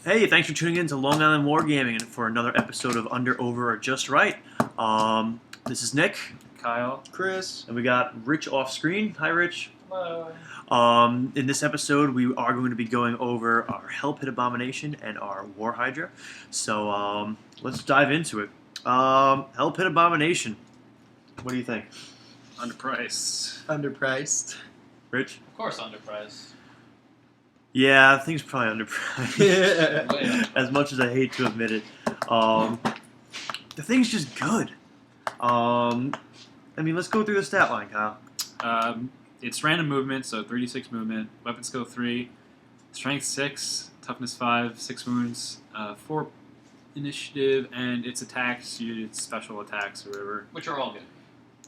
Hey, thanks for tuning in to Long Island Wargaming and for another episode of Under, Over, or Just Right. This is Nick, Kyle, Chris, and we got Rich off screen. Hi, Rich. hello. In this episode, we are going to be going over our Hellpit Abomination and our War Hydra. So let's dive into it. Hellpit Abomination. What do you think, underpriced. Rich? Of course, underpriced. Yeah, I think it's probably underpriced. Yeah. As much as I hate to admit it. The thing's just good. Let's go through the stat line, Kyle. It's random movement, so 3d6 movement, weapon skill 3, strength 6, toughness 5, 6 wounds, 4 initiative, and its attacks, its special attacks, or whatever. Which are all good.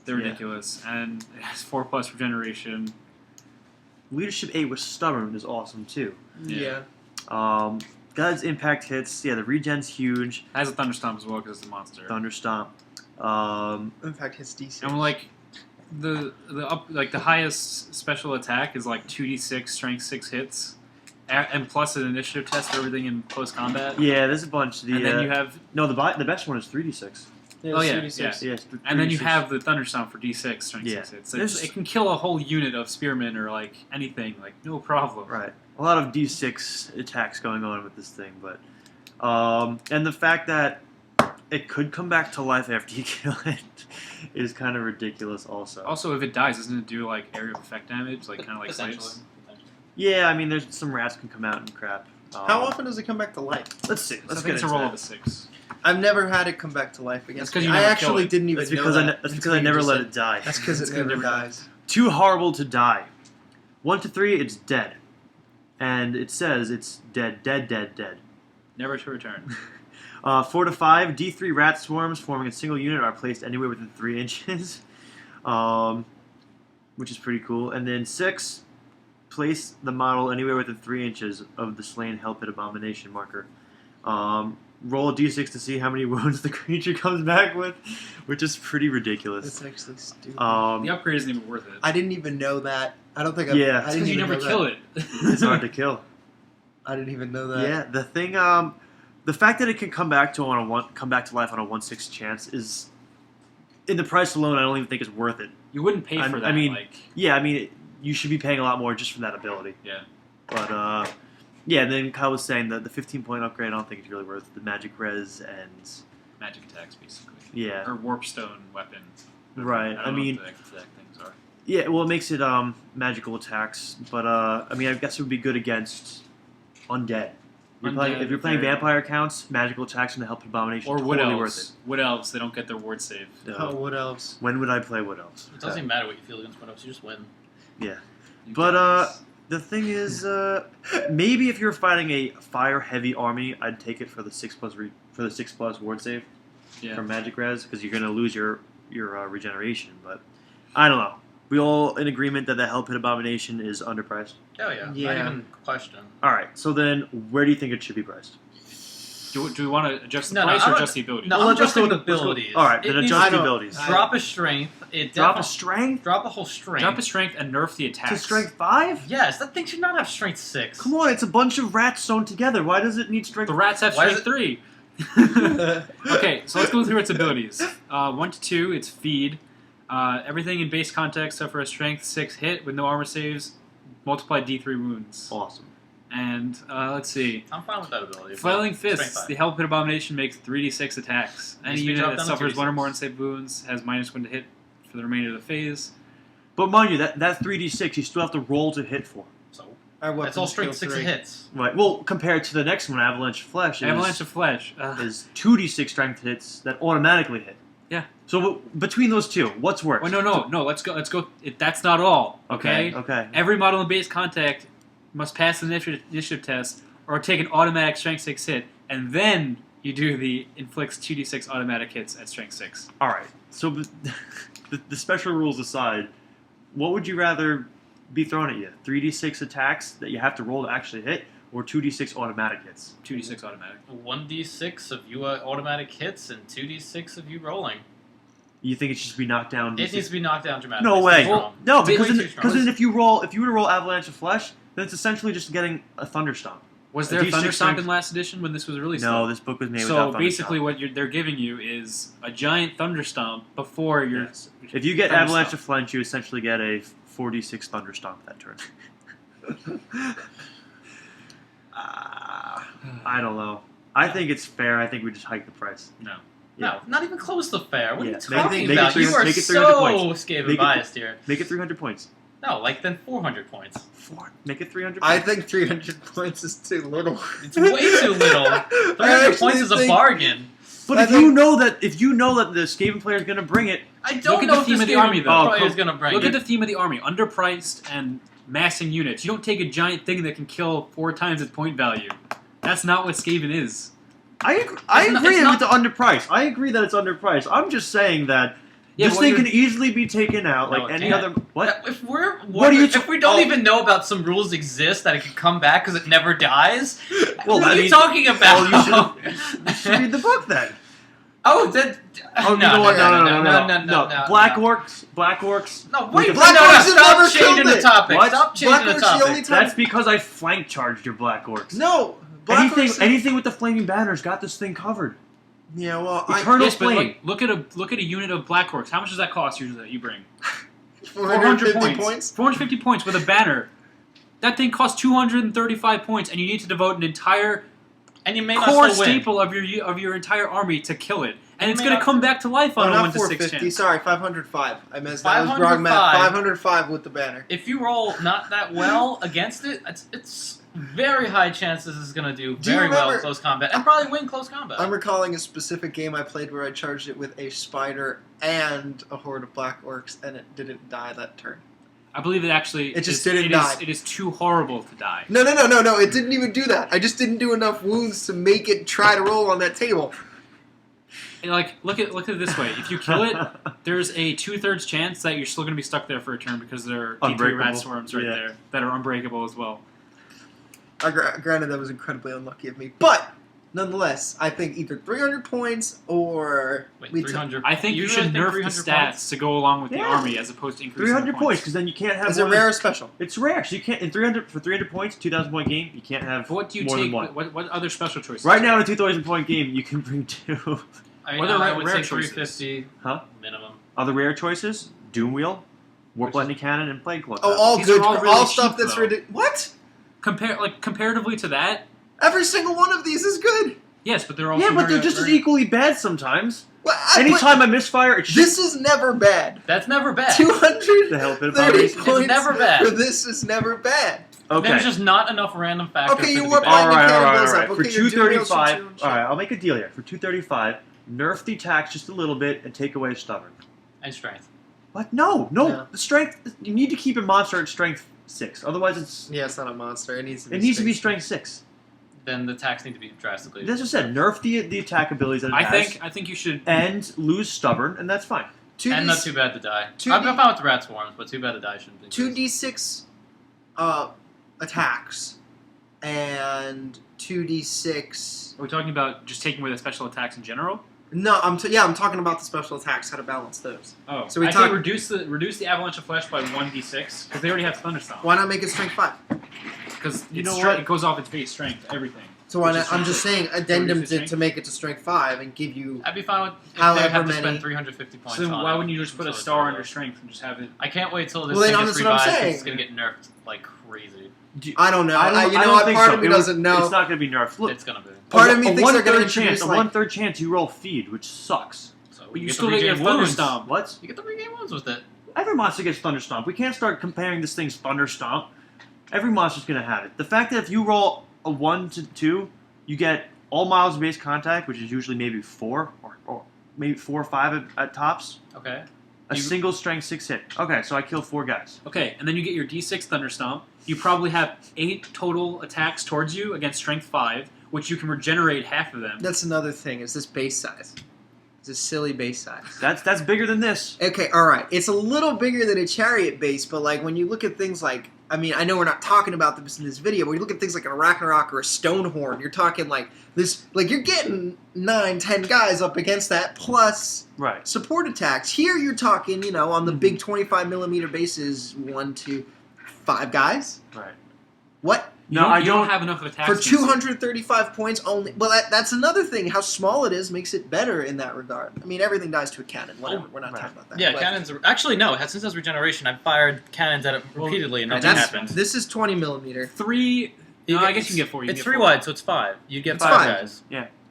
They're ridiculous. And it has 4+ regeneration. Leadership 8 with Stubborn is awesome, too. Yeah. God's impact hits. Yeah, the regen's huge. It has a Thunderstomp as well because it's a monster. Thunderstomp. In fact, his DC. And like the highest special attack is like 2d6 strength 6 hits, and plus an initiative test for everything in close combat. Yeah, there's a bunch. And then you have the best one is 3d6. yeah. And then you have the Thunderstomp for d6 strength 6 hits. So it can kill a whole unit of spearmen or like anything, like no problem. Right. A lot of d6 attacks going on with this thing, but and the fact that it could come back to life after you kill it is kind of ridiculous. Also, if it dies, doesn't it do like area of effect damage, like kind of like Essentially. slaves? yeah, there's some rats can come out and crap. How often does it come back to life? Let's see. Let's I think get it's a into roll that. of a 6. I've never had it come back to life against That's 'cause me. you I never actually kill it. didn't even That's know because that. that's because I never let it die. That's because it never dies. Too horrible to die. 1 to 3, it's dead, and it says it's dead, dead, dead, dead. Never to return. 4 to 5, D3 rat swarms forming a single unit are placed anywhere within 3 inches, which is pretty cool. And then 6, place the model anywhere within 3 inches of the slain Hellpit Abomination marker. Roll a d6 to see how many wounds the creature comes back with, which is pretty ridiculous. That's actually stupid. The upgrade isn't even worth it. I didn't even know that. I don't think I. Yeah. I It's didn't because you even never know kill that. it. It's hard to kill. I didn't even know that. Yeah, the thing, the fact that it can come back to life on a 1/6 chance is, in the price alone, I don't even think it's worth it. You wouldn't pay for that. You should be paying a lot more just for that ability. Yeah. But and then Kyle was saying that the 15-point upgrade, I don't think it's really worth the magic res and Magic attacks, basically. yeah, Or warpstone weapon. right. I don't know what the exact things are. Yeah, well, it makes it magical attacks, but I guess it would be good against undead. If you're playing vampire counts, magical attacks from the Hellpit Abomination Or totally wood worth elves. Wood elves, they don't get their ward save. it. Oh, what else? When would I play wood elves? It doesn't even matter what you feel against what else, you just win. Yeah. You But, guys. The thing is, maybe if you're fighting a fire-heavy army, I'd take it for the 6+ ward save Yeah. from magic res because you're gonna lose your regeneration. But I don't know. We all in agreement that the Hellpit Abomination is underpriced. Oh yeah, Yeah. not even question. All right. So then, where do you think it should be priced? Do we want to adjust the No, no, price I or don't- adjust the ability? No, Well, I'm let's adjusting go the with- let's go- abilities. all right, It then needs- adjust I the don't- abilities. Drop a strength. Drop a strength Drop a whole strength. Drop a strength and nerf the attacks. to strength 5? Yes, that thing should not have strength 6. Come on, it's a bunch of rats sewn together. Why does it need strength? The rats have Why strength 3. Okay, so let's go through its abilities. 1 to 2, it's feed. Everything in base context except for a strength 6 hit with no armor saves, multiply D3 wounds. Awesome. And let's see. I'm fine with that ability. but Flailing strength Fists. 5. The Hellpit Abomination makes 3d6 attacks. Any Needs to be unit dropped that down to suffers 1 or 3d6. more unsaved wounds has -1 to hit for the remainder of the phase. But mind you, that 3d6 you still have to roll to hit for. So That's that's all strength 6 hits. Right. Well, compared to the next one, Avalanche of Flesh, Avalanche of Flesh. is 2d6 strength hits that automatically hit. Yeah. So between those two, what's worse? Well, no. Let's go. That's not all. Okay. Okay. Every model in base contact must pass an initiative test or take an automatic strength 6 hit, and then you do the inflicts 2d6 automatic hits at strength 6. All right. So the special rules aside, what would you rather be thrown at you? 3d6 attacks that you have to roll to actually hit, or 2d6 automatic hits? 2d6 automatic. 1d6 of you automatic hits and 2d6 of you rolling. You think it should be knocked down? It needs to be knocked down dramatically. No It's way. too strong. No, Way because too then, strong. if you were to roll Avalanche of Flesh, then it's essentially just getting a Thunderstomp. Was there A a D6 Thunderstomp strength- in last edition when this was released? No, though? this book was made So without basically, Thunderstomp. what they're giving you is a giant Thunderstomp before your. Yes. If you get Thunderstomp. Avalanche to Flinch, you essentially get a 4d6 Thunderstomp that turn. I don't know. I think it's fair. I think we just hike the price. No. No, not even close to fair. What are Yeah. you Make it- talking make it about? three- You are make it 300 so points. Skaven Make it- biased here. Make it 300 points. No, like then 400 points. Make it 300 I points. think 300 points is too little. It's way too little. 300 points is a bargain. But I if you know that the Skaven player is going to bring it, I Look don't at know the if theme this of the Skaven army, though. player is going to bring Look it. at the theme of the army: underpriced and massing units. You don't take a giant thing that can kill 4 times its point value. That's not what Skaven is. I It's not- agree it's with the underpriced. I agree that it's underpriced. I'm just saying that Yeah, this but thing you're- can easily be taken out No, like it any can't. other. What? If we're What are you if we don't oh. even know about some rules exist that it can come back because it never dies, Well, what I are you mean- talking about? Well, you should read the book then. Oh, that. Oh, no, you know what? no. Black orcs. No, wait, the- Black no, Orcs have stop never changing killed the it. topic. What? Stop changing Black the Orcs the topic. only time- That's because I flank charged your black orcs. No, Black Orcs. Anything with the flaming banners got this thing covered. Yeah, well, Eternal Yes, but flame. like, look at a unit of Black Orcs. How much does that cost usually that you bring? 450 points. 450 points with a banner. That thing costs 235 points, and you need to devote an entire And you may not core still win. staple of your entire army to kill it, and You it's may going to not- come back to life Oh, on a not 1 to 6 450. chance. Sorry, 505. I missed that. Was wrong math. 505. 505 with the banner. If you roll not that well against it, it's very high chances it's going to do Do you very well in remember- close combat and probably win close combat. I'm recalling a specific game I played where I charged it with a spider and a horde of black orcs, and it didn't die that turn. I believe it actually. It just is- didn't die. It is too horrible to die. No, it didn't even do that. I just didn't do enough wounds to make it try to roll on that table. And, like, look at it this way: if you kill it, there's a 2/3 chance that you're still going to be stuck there for a turn because there are D3 Unbreakable. rat swarms right Yeah. there that are unbreakable as well. Granted, that was incredibly unlucky of me, but nonetheless, I think either 300 points or Wait, we 300. I think you really should think nerf the 300 stats points? to go along with the Yeah. army as opposed to increasing 300 the points, because then you can't have. Is it more rare than- or special? It's rare, so you can't in 300 points, 2,000 point game. You can't have But what do you more take? than one. What other special choices? Right now, in a 2,000 point game, you can bring 2. I, What are I rare- would rare say choices? 350 Huh? minimum. Other rare choices: Doomwheel, Warp Which is- Lightning Cannon, and Plague Claw. Oh, all These good, are all all, really stuff cheap, that's though. ridiculous. What? Comparatively to that, Every single one of these is good. yes, but they're also Yeah, but they're very- just as very- equally bad sometimes. Well, Anytime I misfire, it's this is never bad. That's never bad. 230 the Hellpit points Abomination. It's never bad. for this is never bad. Okay. There's just not enough random factors. Okay, you for it to warp be bad. lightning All cannon right. goes up. For Okay, your Doom Wheels 235, shoot and all right, shit. I'll make a deal here. For 235, nerf the attacks just a little bit and take away stubborn. And strength. What? No. No. The strength. You need to keep a monster at strength 6. Otherwise, Yeah, it's not a monster. It needs to be. it needs to be strength 6. Then the attacks need to be drastically. As I said, nerf the attack abilities that it I has, think you should. and lose stubborn, and that's fine. And not too bad to die. 2D I'm fine with the rat swarms, but too bad to die shouldn't be. 2d6 attacks and 2d6. Are we talking about just taking away the special attacks in general? No, I'm talking about the special attacks. How to balance those? Oh, So we I talk- say reduce the avalanche of flesh by 1d6 because they already have thunderstorm. Why not make it strength 5? Because You know what? it goes off its base strength, everything. So why Which not? is I'm just saying addendum reduce the to strength? make it to strength 5 and give you. I'd be fine with if they However have to many- spend 350 points So then on why it wouldn't you just put a until it's star over. under strength and just have it? I can't wait till this Well, then thing that's gets what I'm revised. 'Cause saying. It's gonna get nerfed like crazy. I don't know. I don't you know what? think Part so. of me It was- doesn't know. It's not going to be nerfed. Look, It's gonna be. Part of me thinks they're going to chance. introduce A like. 1/3 chance you roll feed, which sucks. So But you get still the get your regain wounds. thunderstomp. What? You get the regain wounds with it. Every monster gets Thunderstomp. We can't start comparing this thing's Thunderstomp. Every monster's going to have it. The fact that if you roll a 1 to 2, you get all miles of base contact, which is usually maybe 4 or maybe 4 or 5 at tops. Okay. A You- single strength 6 hit. Okay, so I killed 4 guys. Okay, and then you get your d6 thunderstomp. You probably have 8 total attacks towards you against strength 5, which you can regenerate half of them. That's another thing. Is this base size? It's a silly base size. That's bigger than this. Okay, all right. It's a little bigger than a chariot base, but like when you look at things like, I mean, I know we're not talking about this in this video, but when you look at things like a Ragnarok or a Stonehorn, you're talking like this, like you're getting 9-10 guys up against that plus Right. support attacks. Here you're talking, you know, on the big 25mm bases, 1 to 5 guys. Right. What? No, I you don't don't. have enough attacks For against it. 235 points only. Well, that's another thing. How small it is makes it better in that regard. I mean, everything dies to a cannon. Whatever. We're not right. talking about that. Yeah, But- cannons. Actually, no. Since it has regeneration, I've fired cannons at it repeatedly and And nothing that's, happened. this is 20 millimeter. 3. You No, get- I guess you can get 4. You It's can get 3 4. wide, so it's 5. You get It's 5 5. guys.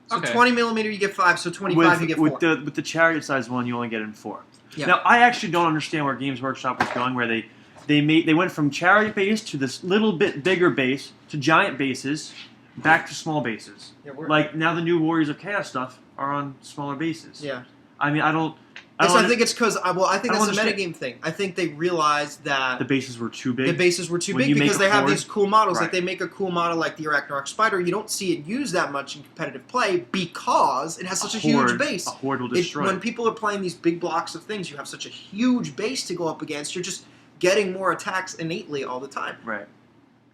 So Okay. 20 millimeter, you get 5. So 25, you get 4. With the chariot size one, you only get in 4. Yeah. Now, I actually don't understand where Games Workshop was going, where they went from chariot base to this little bit bigger base to giant bases, back to small bases. Yeah, Like now, the new Warriors of Chaos stuff are on smaller bases. yeah. I mean, I don't. I think it's because, I think I that's don't a understand. metagame thing. I think they realized that the bases were too big. the bases were too When big you make because a they have horde- these cool models. Like Right. they make a cool model like the Arachnarok Spider. You don't see it used that much in competitive play because it has such a huge base. A horde will destroy. When people are playing these big blocks of things, you have such a huge base to go up against. You're just getting more attacks innately all the time. Right.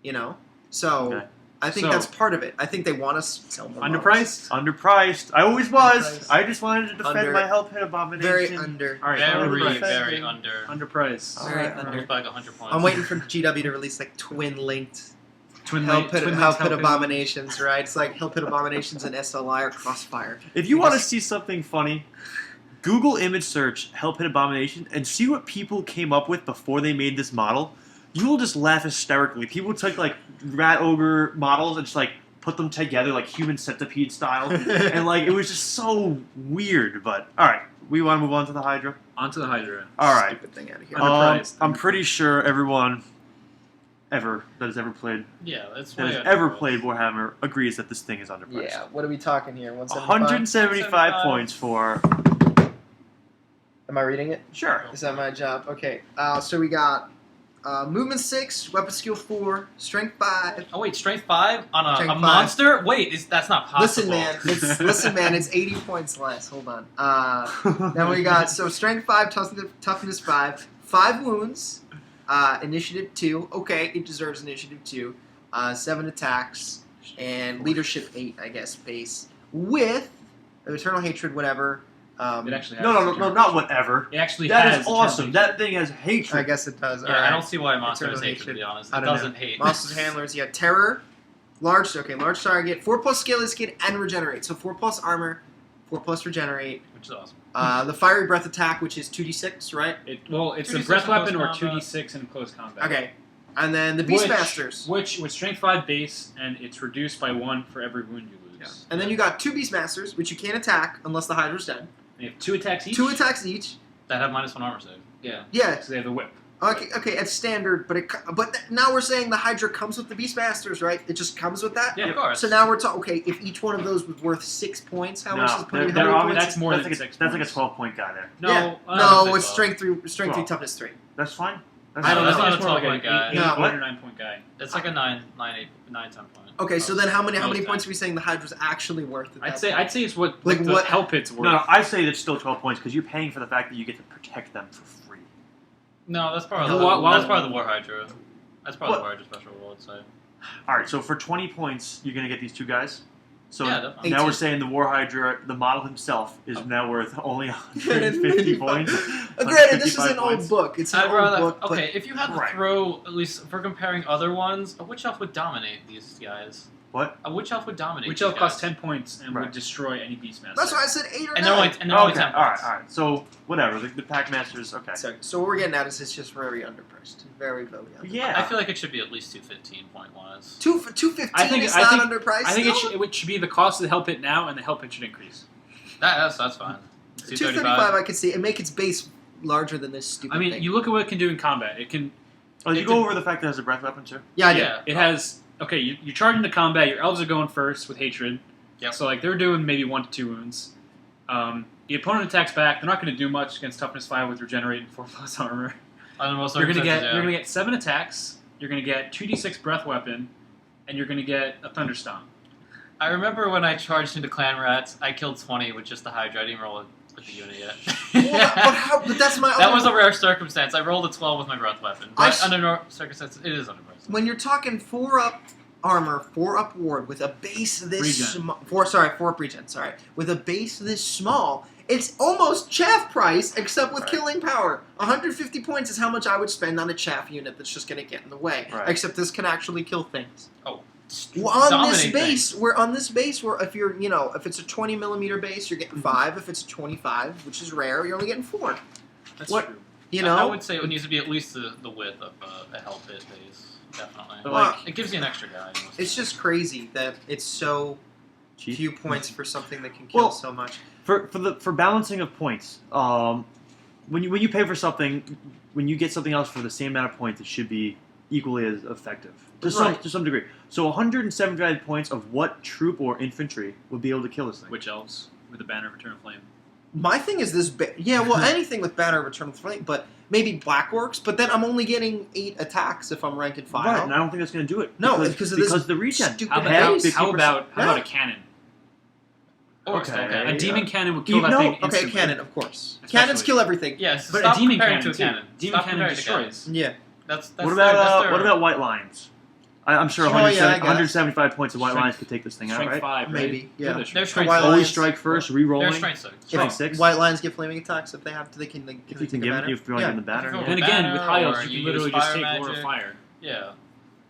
You know? So Okay. I think So- that's part of it. I think they want us to sell more models. Underpriced? Underpriced. I always was. Underpriced. I just wanted to defend Under. my Hellpit Abomination. Very under. All right. Very, underpriced. very under. Underpriced. All Very right, under. There's like 100 points. I'm waiting for GW to release like twin-linked Twin Hellpit Abominations, right? It's like Hellpit Abominations and SLI or Crossfire. If you want to see something funny, Google image search Hellpit Abomination and see what people came up with before they made this model. You will just laugh hysterically. People took like rat ogre models and just like put them together like human centipede style, and like it was just so weird. But all right, we want to move on to the Hydra. Onto the Hydra. All right. Stupid thing out of here. Underpriced. I'm pretty sure everyone that has ever played Yeah, that's that way has under ever price. played Warhammer agrees that this thing is underpriced. Yeah, what are we talking here? 175? 175 points for Am I reading it? sure. Is that my job? Okay. So we got movement 6, weapon skill 4, strength 5. Oh wait, strength 5 on a Strength 5. monster? Wait, that's not possible. Listen, man, it's 80 points less. Hold on. Then we got strength 5, toughness 5, 5 wounds, initiative 2. Okay, it deserves initiative 2. 7 attacks and leadership 8, I guess, base with eternal hatred, whatever. It actually has No, not whatever. It actually That has is awesome. eternal That thing has hatred. I guess it does. Yeah, All I right. don't see why monster has Eternal hatred, to be honest. I It don't know. doesn't hate. Monsters handlers, you got terror, large target, 4+ scaly skin, and regenerate. So 4+ armor, 4+ regenerate. Which is awesome. The fiery breath attack, which is 2d6, right? It's a 2d6 breath in weapon or close combat. 2d6 in close combat. Okay. And then the Beastmasters. Which with strength 5 base, and it's reduced by 1 for every wound you lose. And then you got 2 Beastmasters, which you can't attack unless the Hydra's dead. They have 2 attacks each. 2 attacks each. That have -1 armor save. Yeah. Yeah. So they have the whip. Okay, it's standard, but now we're saying the Hydra comes with the Beastmasters, right? It just comes with that? Yeah, of course. So now we're talking, okay, if each one of those was worth 6 points, how much is No, putting they're 100 obvious- points? That's more that's than like 6 that's like a points. 12-point guy there. No, Yeah. I don't No, think it's so. strength 3, Well. toughness 3. That's fine. I don't know. I think That's it's not more a like 12-point guy. an 8 No. or 9-point guy. It's like a 9, 10 point. Okay, so then how many Most points are we saying the Hydra's actually worth? At I'd that say point? it's what Like the what- Hellpit's worth. No, I say it's still 12 points because you're paying for the fact that you get to protect them for free. No, that's part of No, the why- that's part of the War Hydra. That's part of the What? War Hydra special rule, I'd say. All right, so for 20 points, you're gonna get these 2 guys. So Yeah, definitely. now 18. we're saying the War Hydra, the model himself, is now worth only 150 points. Granted, this is 155 an old points. book. It's an I'd old rather. book, but Okay, if you had to Right. throw, at least if we're comparing other ones, a Witch Elf would dominate these guys. What? A Witch Elf would dominate. Which these elf costs guys. 10 points and Right. would destroy any Beastmaster. that's why I said 8 or 9. And they're only, and they're only Okay, 10 all right, points. all right. So whatever, the Pack Masters, okay. So what we're getting at is it's just very underpriced. Very underpriced. Yeah. I feel like it should be at least 215 point wise. 215 I think- is I not think- underpriced. I think still? it should be the cost of the Hellpit now, and the Hellpit should increase. That's fine. 235 I could see. And make its base larger than this stupid I mean, thing. you look at what it can do in combat. It can. Oh, did you it go did- over the fact that it has a breath weapon too? Yeah, I did. Yeah. It has. Okay, you charge into combat. Your elves are going first with hatred. Yep. So like they're doing maybe 1 to 2 wounds. The opponent attacks back. They're not going to do much against toughness 5 with regenerate and 4+ armor. Under most You're gonna circumstances, get 7 attacks. You're gonna get 2d6 breath weapon, and you're gonna get a thunderstomp. I remember when I charged into Clan Rats, I killed 20 with just the Hydra. I didn't roll it with the unit yet. But that's my That other- was a rare circumstance. I rolled a 12 with my breath weapon. I But s- under normal circumstances, it is underpriced. When you're talking 4-up armor, 4-up ward with a base this Regen. small, 4 up regen, sorry, with a base this small, It's almost chaff price, except with Right. killing power. 150 points is how much I would spend on a chaff unit that's just going to get in the way. Right. Except this can actually kill things. Oh, On this dominate base, things. where if you're, if it's a 20mm base, you're getting 5. If it's a 25, which is rare, you're only getting 4. That's What- true. I would say it needs to be at least the width of a Hellpit base. Definitely. But Well, like, It gives you an extra guy. It's just crazy that it's so Cheap. few points for something that can kill Well, so much. For balancing of points, when you pay for something, when you get something else for the same amount of points, it should be equally as effective to Right. some degree. So 175 points of what troop or infantry would be able to kill this thing? Witch elves with the banner of eternal flame. My thing is this. Anything with Banner of Eternal Flame, but maybe Black Orcs. But then I'm only getting 8 attacks if I'm ranking 5. Right, and I don't think that's going to do it. No, because, because of this of the regen. stupid How base. about Yeah. a cannon? Orcs, Okay. okay. A demon cannon would kill You that know- thing Okay, instantly. cannon, of course. Especially- Cannons kill everything. Yes, But stop a demon comparing cannon to too. a cannon. Demon Stop cannon comparing to cannons. destroys. Yeah. That's What their- about White Lions? I'm sure Oh, yeah, I guess. 175 points of White Strength- Lions could take this thing out, Strength right? 5, right? Maybe, yeah. They're They're strength White 6. Always Lions- strike first, They're re-rolling. strength 6. Strength If 6. White Lions get flaming attacks if they have to. They can. If you take can a give it, banner. if you want to Yeah. give them the banner. If you yeah. go Then again, banner, with high elves, or you you can literally use just fire take Lord of magic. Fire. Yeah.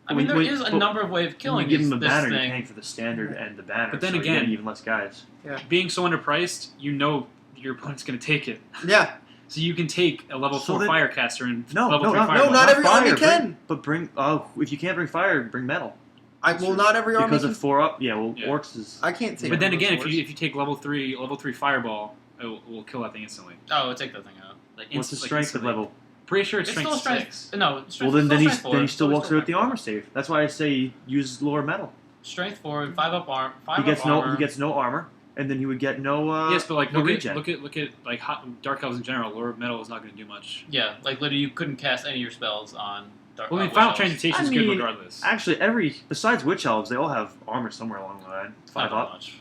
I When- mean, there when- is a but number of ways of When killing you give them a this banner, you're thing. paying for the standard and the banner. But then so you're again- getting even less guys. Being so underpriced, you know your opponent's going to take it. Yeah. So you can take a level So 4 then- Firecaster and No, level no, 3 not- Fireball. no, not every fire, army bring- can. But bring. Oh, if you can't bring fire, bring metal. Not every army. Because Can, of 4 up. Yeah, well, Yeah. orcs is. I can't take. But then those again, wars. if you take level 3 Fireball, it will kill that thing instantly. Oh, take that thing out. Like What's the like strength of instantly. level? Pretty sure it's It's strength still 6. strength. No, Well, strength, then he strength 4. still walks through with the strength armor save. That's why I say he uses lower metal. 4. Strength 4, 5 up arm. 5 He gets up no. armor. He gets no armor, and then he would get no. Yes, but like no look regen. at like Dark Elves in general. Lower metal is not going to do much. Yeah, like literally, you couldn't cast any of your spells on Dark. Well, I mean, Witch Final Elves. Transmutation is I good mean, regardless. Actually, besides witch elves, they all have armor somewhere along the line. Not 5 that up. much.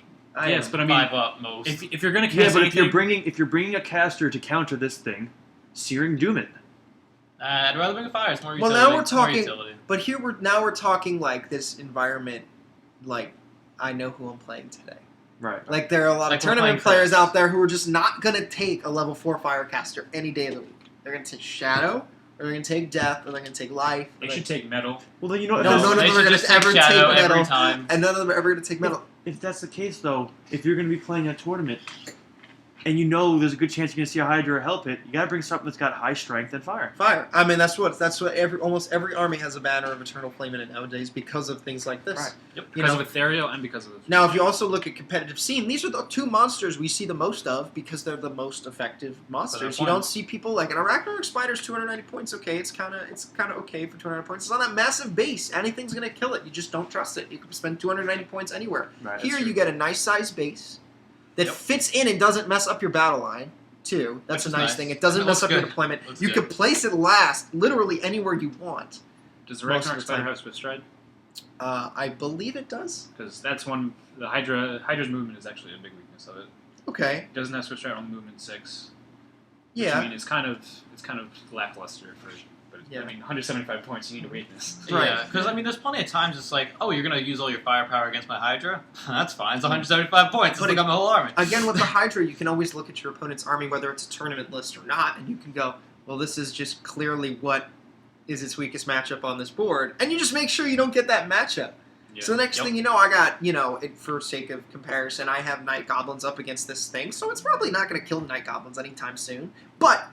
Yes, but I mean, 5 up most. if you're going to Yeah, cast but if anything, you're bringing a caster to counter this thing, Searing Doom it. I'd rather bring a fire. It's more Well, utility. now we're It's more talking- utility. But here we're talking like this environment, like I know who I'm playing today. Right. Like there are a lot Like of we're tournament playing players first. out there who are just not gonna take a level 4 Firecaster any day of the week. They're gonna take Shadow, or they're gonna take Death, or they're gonna take Life. they should take metal. Well, then you know. No, none of they them are should gonna just take ever take Shadow every metal. time. And none of them are ever gonna take Metal. If that's the case, though, if you're going to be playing a tournament, and you know there's a good chance you're going to see a Hydra or Hellpit, you got to bring something that's got high strength and fire. Fire. I mean, that's what almost every army has a banner of Eternal Flame in it nowadays because of things like this. Right. Yep, You because know- of Ethereal and because of Now, if you also look at competitive scene, these are the 2 monsters we see the most of because they're the most effective monsters. You fun. don't see people like an Arachnarok Spider's 290 points. Okay, it's kind of okay for 290 points. It's on that massive base. Anything's gonna kill it. You just don't trust it. You can spend 290 points anywhere. Right. Here, you get a nice sized base that Yep. fits in and doesn't mess up your battle line. Too. That's Which a is nice nice. thing. It doesn't It mess looks up your good. deployment. Looks You good. can place it last, literally anywhere you want. Does the Most of Ragnarok the Spider time. have Swift Stride? I believe it does. Because that's one. The Hydra's movement is actually a big weakness of it. Okay. It doesn't have Swift Stride on movement 6. Which, Yeah. I mean, it's kind of lackluster for. But Yeah. I mean, 175 points. You need a weakness. Right. Yeah, because I mean, there's plenty of times it's like, oh, you're gonna use all your firepower against my Hydra. That's fine. It's 175 points. But It's like I'm a whole army. Again, with the Hydra, you can always look at your opponent's army, whether it's a tournament list or not, and you can go, well, this is just clearly what is its weakest matchup on this board. And you just make sure you don't get that matchup. Yeah. So the next Yep. thing you know, I got, for sake of comparison, I have Night Goblins up against this thing, so it's probably not going to kill Night Goblins anytime soon. But,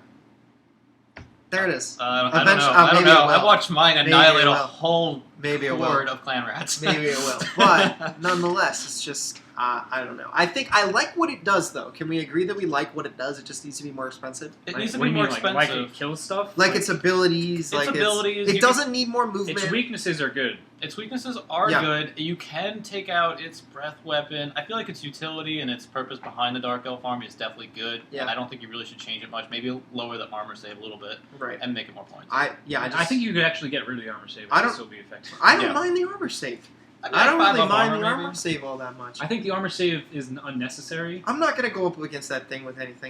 there it is. I don't know. Eventually- I don't maybe know. it will. I watched mine Maybe annihilate it a will. whole Maybe it will. horde of clan rats. Maybe it will. But, nonetheless, it's just, I don't know. I think I like what it does, though. Can we agree that we like what it does? It just needs to be more expensive? It Like, needs to what be do you more mean, expensive. Like, it kills stuff? Like its abilities, Its abilities, it you doesn't need more movement. Its weaknesses are good. Its weaknesses are Yeah. good. You can take out its breath weapon. I feel like its utility and its purpose behind the Dark Elf army is definitely good. Yeah. And I don't think you really should change it much. Maybe lower the armor save a little bit Right. and make it more points. I think you could actually get rid of the armor save. I and don't- still be effective. I don't Yeah. mind the armor save. mean, I don't like 5 really up mind armor, the maybe. armor save all that much. I think the armor save is unnecessary. I'm not going to go up against that thing with anything.